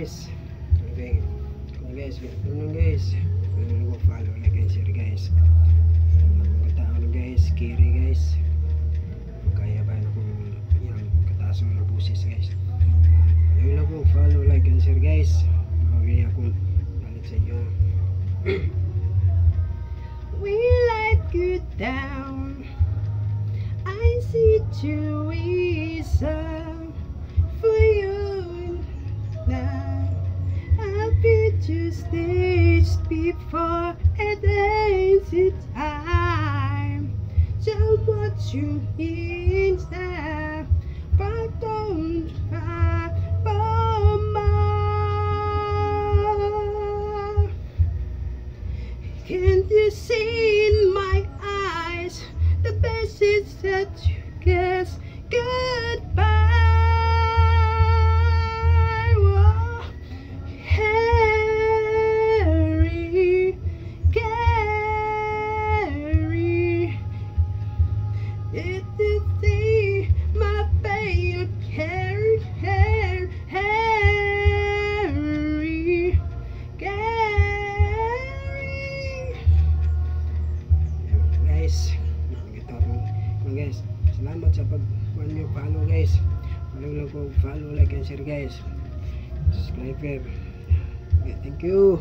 guys. Okay guys, ganun guys. Ano ko follow, like and share guys. Mga tao na guys, kiri guys. Kaya ba kung yung kataas ng busis guys. Ayun lang po, follow, like and share guys. Okay akong galit sa inyo. We let you down. I situation for you now. I'll be just this before and it's time. So what you inside, but don't cry for more. Can't you see in my eyes the best is that you guess goodbye? Oh, Harry, Gary, it is see my baby Harry, Harry, Gary. Guys, salamat sa follow guys. Follow lang po, follow, like and share guys. Subscribe. Okay, thank you.